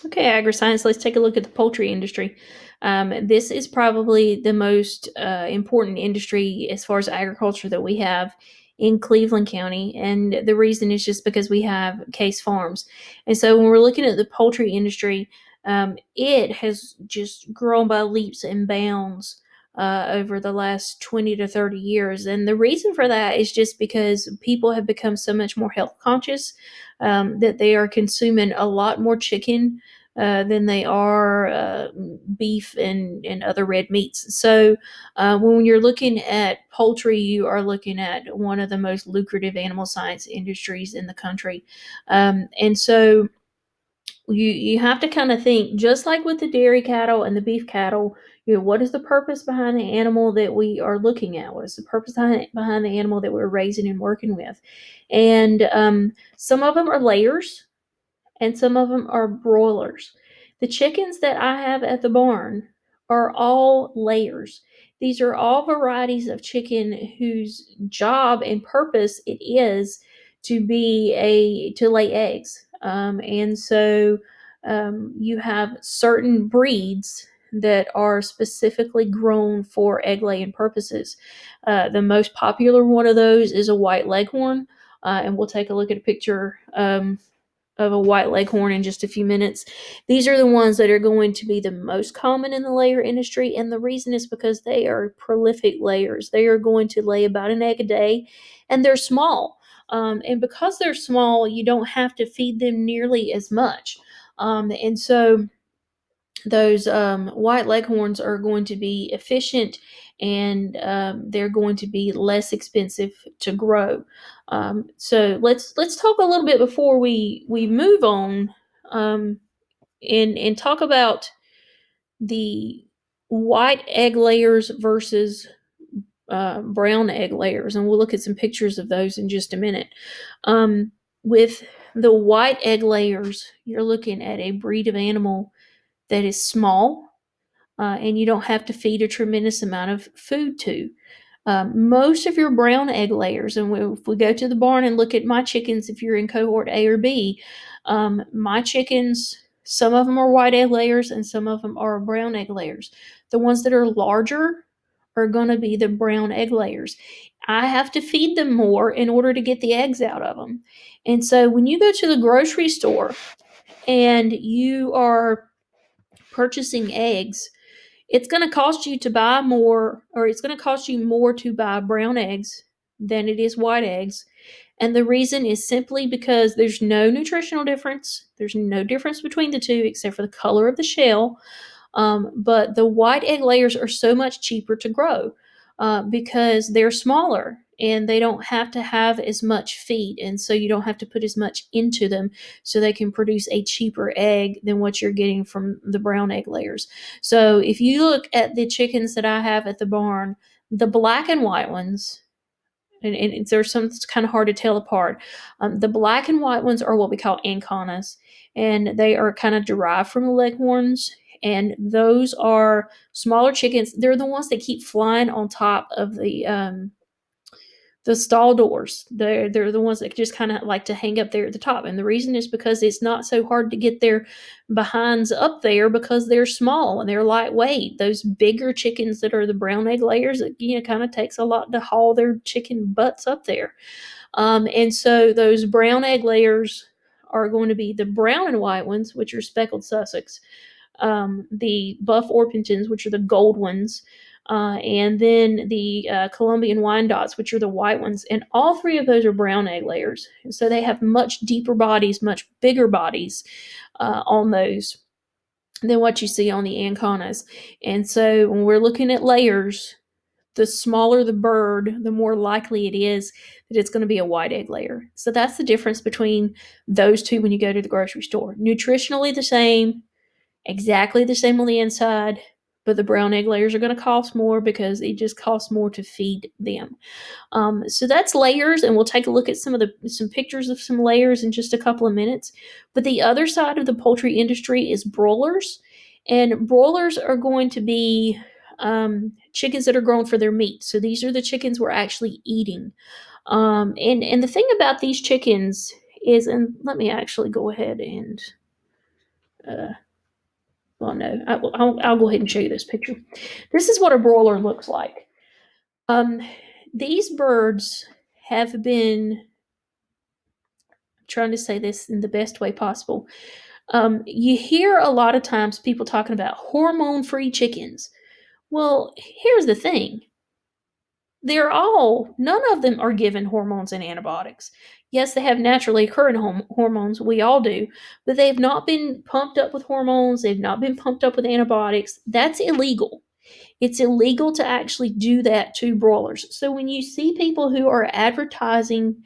Okay, Agriscience, let's take a look at the poultry industry. This is probably the most important industry as far as agriculture that we have in Cleveland County. And the reason is just because we have Case Farms. And so when we're looking at the poultry industry, it has just grown by leaps and bounds over the last 20 to 30 years. And the reason for that is just because people have become so much more health conscious, that they are consuming a lot more chicken than they are beef and other red meats. So when you're looking at poultry, you are looking at one of the most lucrative animal science industries in the country. And so you have to kind of think, just like with the dairy cattle and the beef cattle, what is the purpose behind the animal that we are looking at? What is the purpose behind the animal that we're raising and working with? And some of them are layers, and some of them are broilers. The chickens that I have at the barn are all layers. These are all varieties of chicken whose job and purpose it is to lay eggs. And so you have certain breeds that are specifically grown for egg laying purposes. The most popular one of those is a white leghorn, and we'll take a look at a picture of a white leghorn in just a few minutes. These are the ones that are going to be the most common in the layer industry, and the reason is because they are prolific layers. They are going to lay about an egg a day, and they're small. And because they're small, you don't have to feed them nearly as much. And so those white leghorns are going to be efficient, and they're going to be less expensive to grow. So let's talk a little bit before we move on, and talk about the white egg layers versus brown egg layers, and we'll look at some pictures of those in just a minute. With the white egg layers, you're looking at a breed of animal that is small, and you don't have to feed a tremendous amount of food to. Most of your brown egg layers, and if we go to the barn and look at my chickens, if you're in cohort A or B, my chickens, some of them are white egg layers and some of them are brown egg layers. The ones that are larger are going to be the brown egg layers. I have to feed them more in order to get the eggs out of them. And so when you go to the grocery store and you are purchasing eggs, it's going to cost you to buy more, or it's going to cost you more to buy brown eggs than it is white eggs. And the reason is simply because there's no nutritional difference. There's no difference between the two except for the color of the shell. But the white egg layers are so much cheaper to grow because they're smaller and they don't have to have as much feed. And so you don't have to put as much into them, so they can produce a cheaper egg than what you're getting from the brown egg layers. So if you look at the chickens that I have at the barn, the black and white ones, and there's some it's kind of hard to tell apart. The black and white ones are what we call anconas, and they are kind of derived from the leghorns. And those are smaller chickens. They're the ones that keep flying on top of the stall doors. They're the ones that just kind of like to hang up there at the top. And the reason is because it's not so hard to get their behinds up there because they're small and they're lightweight. Those bigger chickens that are the brown egg layers, it kind of takes a lot to haul their chicken butts up there. And so those brown egg layers are going to be the brown and white ones, which are speckled Sussex, the buff Orpingtons, which are the gold ones, and then the Colombian Wyandottes, which are the white ones. And all three of those are brown egg layers. And so they have much deeper bodies, much bigger bodies on those than what you see on the Anconas. And so when we're looking at layers, the smaller the bird, the more likely it is that it's going to be a white egg layer. So that's the difference between those two when you go to the grocery store. Nutritionally the same, exactly the same on the inside, but the brown egg layers are going to cost more because it just costs more to feed them. So that's layers, and we'll take a look at some pictures of some layers in just a couple of minutes. But the other side of the poultry industry is broilers, and broilers are going to be chickens that are grown for their meat. So these are the chickens we're actually eating. And the thing about these chickens is, and let me actually go ahead and Uh, well, no, I'll go ahead and show you this picture. This is what a broiler looks like. Um, these birds have been, I'm trying to say this in the best way possible. You hear a lot of times people talking about hormone free chickens. Well, here's the thing, none of them are given hormones and antibiotics. Yes, they have naturally occurring hormones, we all do, but they have not been pumped up with hormones, they've not been pumped up with antibiotics. That's illegal. It's illegal to actually do that to broilers. So when you see people who are advertising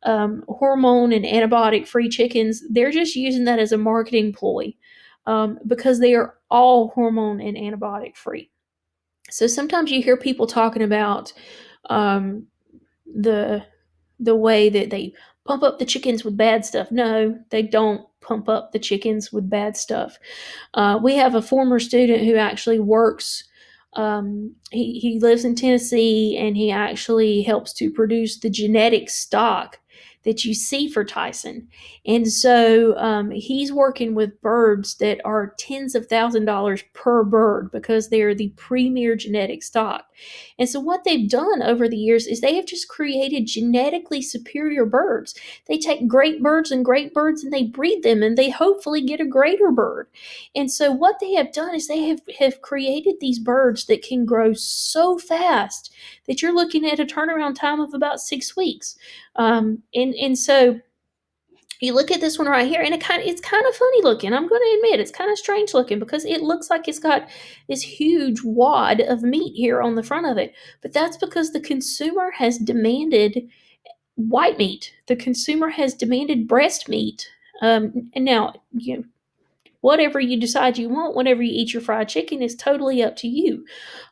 hormone and antibiotic free chickens, they're just using that as a marketing ploy, because they are all hormone and antibiotic free. So sometimes you hear people talking about um, the the way that they pump up the chickens with bad stuff. No, they don't pump up the chickens with bad stuff. We have a former student who actually works. He lives in Tennessee, and he actually helps to produce the genetic stock that you see for Tyson. And so he's working with birds that are tens of $1,000s per bird because they're the premier genetic stock. And so what they've done over the years is they have just created genetically superior birds. They take great birds and they breed them, and they hopefully get a greater bird. And so what they have done is they have created these birds that can grow so fast that you're looking at a turnaround time of about 6 weeks. And so you look at this one right here, and it's kind of funny looking. I'm going to admit it's kind of strange looking because it looks like it's got this huge wad of meat here on the front of it. But that's because the consumer has demanded white meat. The consumer has demanded breast meat. And now, whatever you decide you want whenever you eat your fried chicken is totally up to you.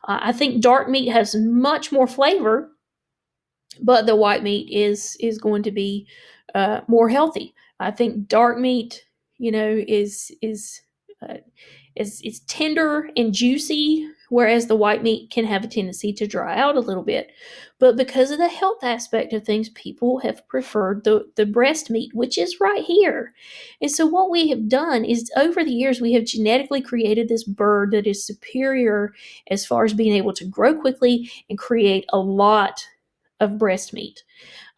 I think dark meat has much more flavor, but the white meat is going to be more healthy. I think dark meat, uh, is tender and juicy, whereas the white meat can have a tendency to dry out a little bit. But because of the health aspect of things, people have preferred the breast meat, which is right here. And so what we have done is over the years we have genetically created this bird that is superior as far as being able to grow quickly and create a lot of breast meat.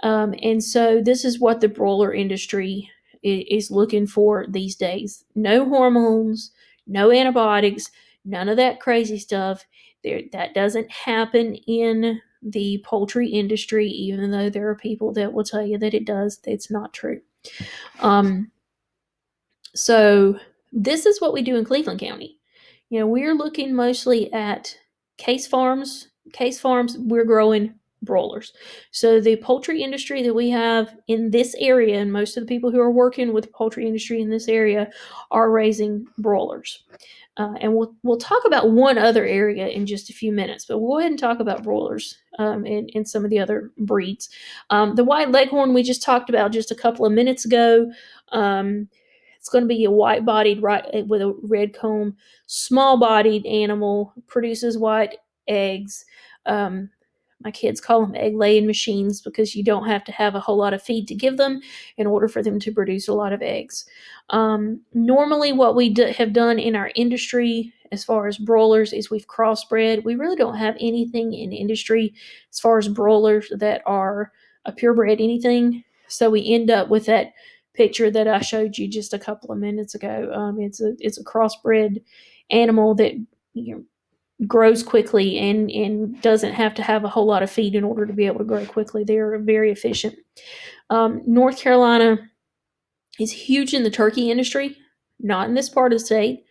And so this is what the broiler industry is looking for these days. No hormones, no antibiotics, none of that crazy stuff. That doesn't happen in the poultry industry, even though there are people that will tell you that it does. It's not true. Um, so this is what we do in Cleveland County. We're looking mostly at case farms. Case farms, we're growing broilers. So the poultry industry that we have in this area, and most of the people who are working with the poultry industry in this area are raising broilers. And we'll talk about one other area in just a few minutes, but we'll go ahead and talk about broilers and some of the other breeds. The white leghorn we just talked about just a couple of minutes ago. It's going to be a white-bodied right with a red comb, small-bodied animal, produces white eggs. Um, my kids call them egg laying machines because you don't have to have a whole lot of feed to give them in order for them to produce a lot of eggs. Normally, what we have done in our industry as far as broilers is we've crossbred. We really don't have anything in industry as far as broilers that are a purebred anything. So we end up with that picture that I showed you just a couple of minutes ago. It's a crossbred animal that grows quickly and doesn't have to have a whole lot of feed in order to be able to grow quickly. They're very efficient. North Carolina is huge in the turkey industry, not in this part of the state.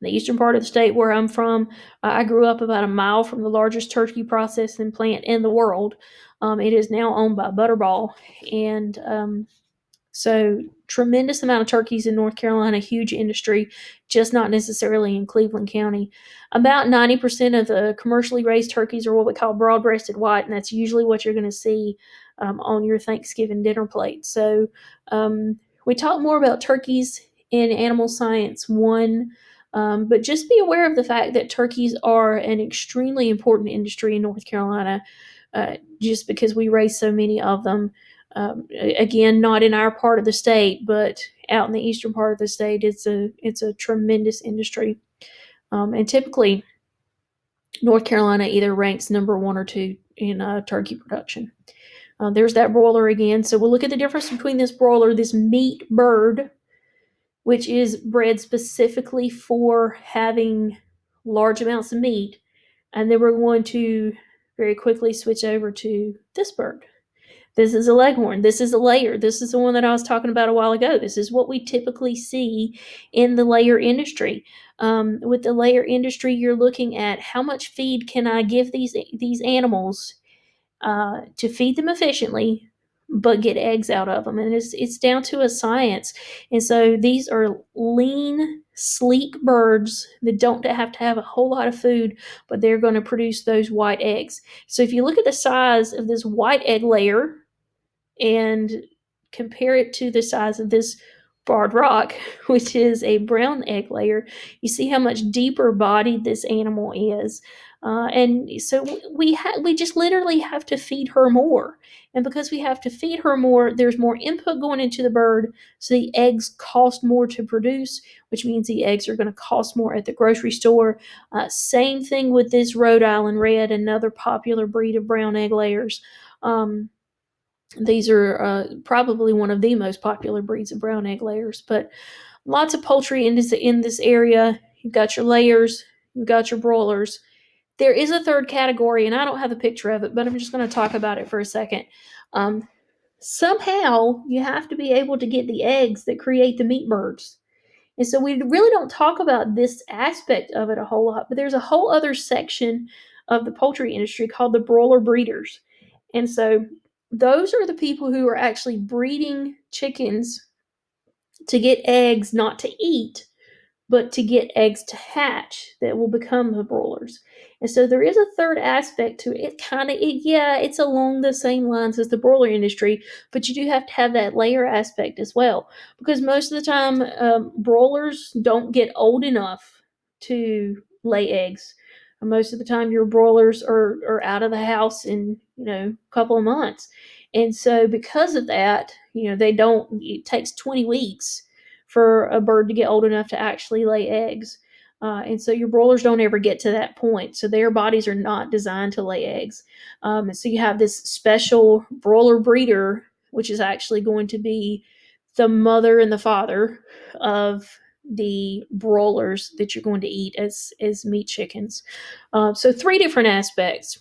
In the eastern part of the state where I'm from, I grew up about a mile from the largest turkey processing plant in the world. It is now owned by Butterball, and so tremendous amount of turkeys in North Carolina, huge industry, just not necessarily in Cleveland County. About 90% of the commercially raised turkeys are what we call broad-breasted white, and that's usually what you're going to see on your Thanksgiving dinner plate. So we talk more about turkeys in Animal Science 1, but just be aware of the fact that turkeys are an extremely important industry in North Carolina, just because we raise so many of them. Again, not in our part of the state, but out in the eastern part of the state, it's a tremendous industry. And typically, North Carolina either ranks number one or two in turkey production. There's that broiler again. So we'll look at the difference between this broiler, this meat bird, which is bred specifically for having large amounts of meat. And then we're going to very quickly switch over to this bird. This is a leghorn. This is a layer. This is the one that I was talking about a while ago. This is what we typically see in the layer industry. With the layer industry, you're looking at how much feed can I give these animals to feed them efficiently, but get eggs out of them, and it's down to a science. And so these are lean, sleek birds that don't have to have a whole lot of food, but they're going to produce those white eggs. So if you look at the size of this white egg layer and compare it to the size of this barred rock, which is a brown egg layer, you see how much deeper bodied this animal is. And so we just literally have to feed her more. And because we have to feed her more, there's more input going into the bird. So the eggs cost more to produce, which means the eggs are going to cost more at the grocery store. Same thing with this Rhode Island Red, another popular breed of brown egg layers. These are probably one of the most popular breeds of brown egg layers, but lots of poultry in this area. You've got your layers, you've got your broilers. There is a third category, and I don't have a picture of it, but I'm just going to talk about it for a second. Um, Somehow, you have to be able to get the eggs that create the meat birds. And so we really don't talk about this aspect of it a whole lot, but there's a whole other section of the poultry industry called the broiler breeders. And so those are the people who are actually breeding chickens to get eggs, not to eat, but to get eggs to hatch that will become the broilers. And so there is a third aspect to it. Yeah, it's along the same lines as the broiler industry, but you do have to have that layer aspect as well. Because most of the time, broilers don't get old enough to lay eggs. Most of the time, your broilers are out of the house in, a couple of months. And so because of that, they don't, it takes 20 weeks for a bird to get old enough to actually lay eggs. And so your broilers don't ever get to that point. So their bodies are not designed to lay eggs. And so you have this special broiler breeder, which is actually going to be the mother and the father of the broilers that you're going to eat as meat chickens. So three different aspects,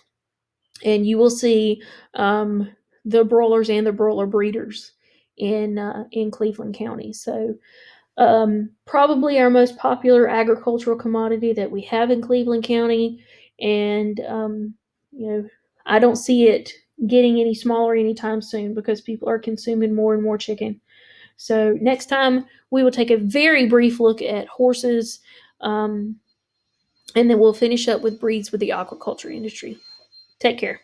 and you will see the broilers and the broiler breeders in Cleveland County. So probably our most popular agricultural commodity that we have in Cleveland County, and you know, I don't see it getting any smaller anytime soon because people are consuming more and more chicken. So next time we will take a very brief look at horses, um, and then we'll finish up with breeds with the aquaculture industry. Take care.